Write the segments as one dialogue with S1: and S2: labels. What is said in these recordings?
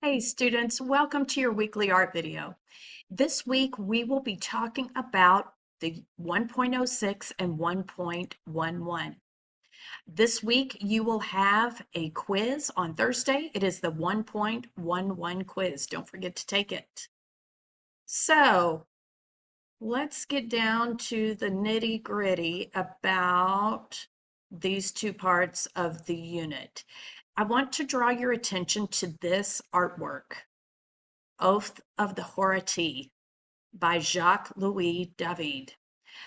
S1: Hey students, welcome to your weekly art video. This week we will be talking about the 1.06 and 1.11. This week you will have a quiz on Thursday. It is the 1.11 quiz. Don't forget to take it. So let's get down to the nitty-gritty about these two parts of the unit. I want to draw your attention to this artwork. Oath of the Horatii by Jacques-Louis David.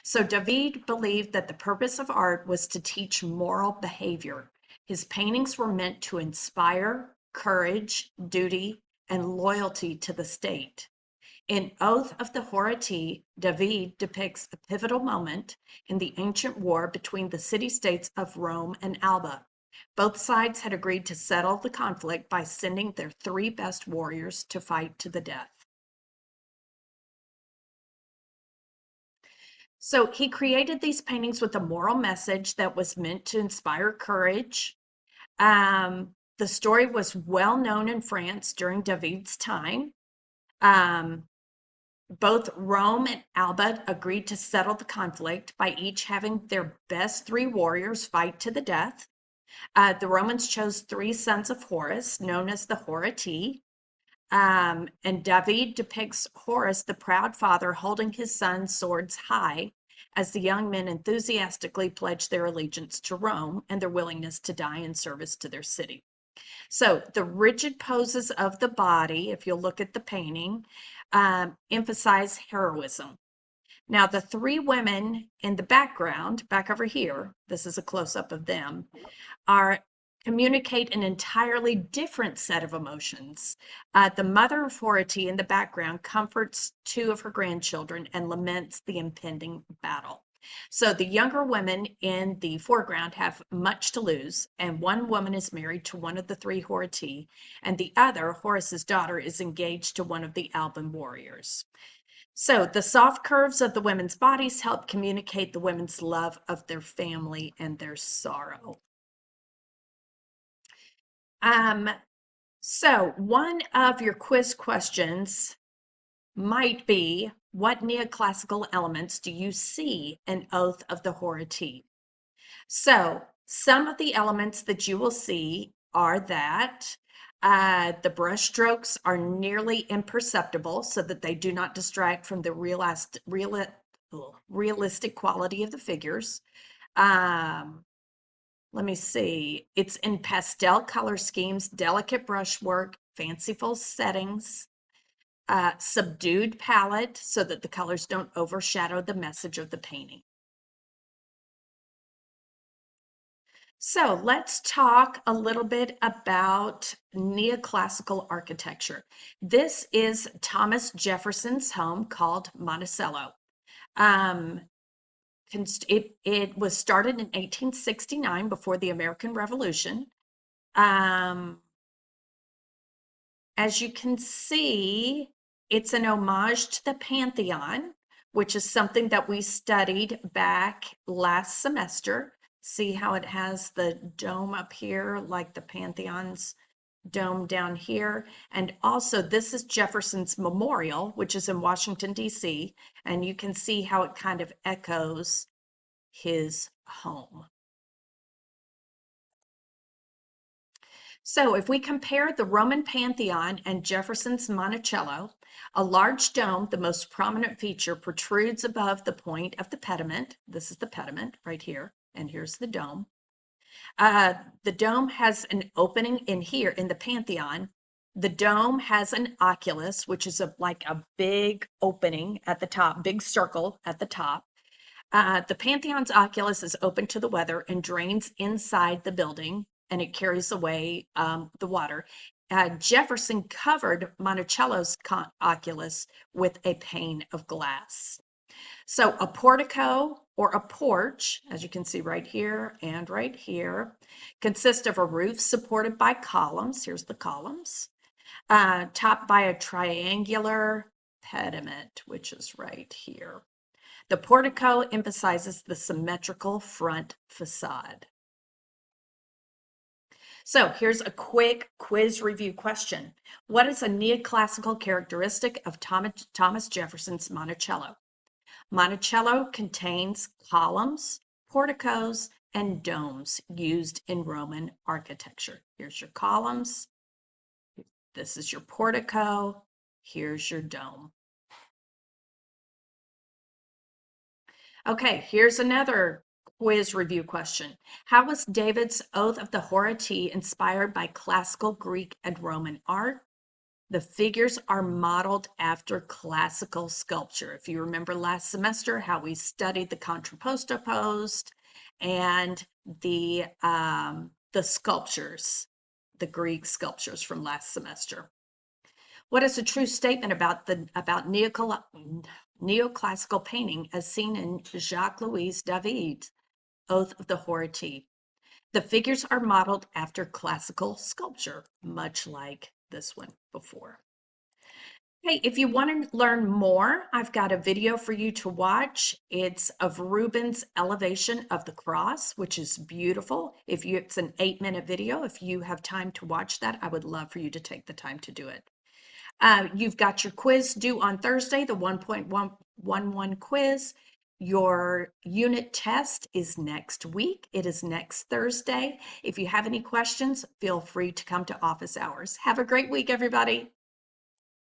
S1: So David believed that the purpose of art was to teach moral behavior. His paintings were meant to inspire courage, duty, and loyalty to the state. In Oath of the Horatii, David depicts a pivotal moment in the ancient war between the city-states of Rome and Alba. Both sides had agreed to settle the conflict by sending their three best warriors to fight to the death. So he created these paintings with a moral message that was meant to inspire courage. The story was well known in France during David's time. Both Rome and Alba agreed to settle the conflict by each having their best three warriors fight to the death. The Romans chose three sons of Horus, known as the Horatii. And David depicts Horus, the proud father, holding his son's swords high as the young men enthusiastically pledge their allegiance to Rome and their willingness to die in service to their city. So the rigid poses of the body, if you'll look at the painting, emphasize heroism. Now, the three women in the background, back over here, this is a close-up of them, communicate an entirely different set of emotions. The mother of Horatii in the background comforts two of her grandchildren and laments the impending battle. So the younger women in the foreground have much to lose, and one woman is married to one of the three Horatii, and the other, Horus's daughter, is engaged to one of the Alban warriors. So the soft curves of the women's bodies help communicate the women's love of their family and their sorrow. So one of your quiz questions might be, what neoclassical elements do you see in Oath of the Horatii? So some of the elements that you will see are that the brush strokes are nearly imperceptible so that they do not distract from the realistic quality of the figures. Let me see. It's in pastel color schemes, delicate brushwork, fanciful settings, subdued palette so that the colors don't overshadow the message of the painting. So let's talk a little bit about neoclassical architecture. This is Thomas Jefferson's home called Monticello. It was started in 1869 before the American Revolution. As you can see, it's an homage to the Pantheon, which is something that we studied back last semester. See how it has the dome up here, like the Pantheon's dome down here. And also, this is Jefferson's Memorial, which is in Washington, D.C., and you can see how it kind of echoes his home. So if we compare the Roman Pantheon and Jefferson's Monticello, a large dome, the most prominent feature, protrudes above the point of the pediment. This is the pediment right here, and here's the dome. The dome has an opening in here in the Pantheon. The dome has an oculus, which is like a big opening at the top, big circle at the top. The Pantheon's oculus is open to the weather and drains inside the building, and it carries away the water. Jefferson covered Monticello's oculus with a pane of glass. So a portico or a porch, as you can see right here and right here, consists of a roof supported by columns. Here's the columns, topped by a triangular pediment, which is right here. The portico emphasizes the symmetrical front facade. So here's a quick quiz review question. What is a neoclassical characteristic of Thomas Jefferson's Monticello? Monticello contains columns, porticos, and domes used in Roman architecture. Here's your columns. This is your portico. Here's your dome. Okay, here's another quiz review question. How was David's Oath of the Horatii inspired by classical Greek and Roman art? The figures are modeled after classical sculpture. If you remember last semester how we studied the contrapposto post and the sculptures, the Greek sculptures from last semester. What is a true statement about neoclassical painting as seen in Jacques-Louis David's Oath of the Horatii? The figures are modeled after classical sculpture, much like this one before. Hey, if you want to learn more, I've got a video for you to watch. It's of Rubens' elevation of the cross, which is beautiful. It's an 8-minute video. If you have time to watch that, I would love for you to take the time to do it. You've got your quiz due on Thursday, the 1.11 quiz. Your unit test is next week. It is next Thursday. If you have any questions, feel free to come to office hours. Have a great week, everybody.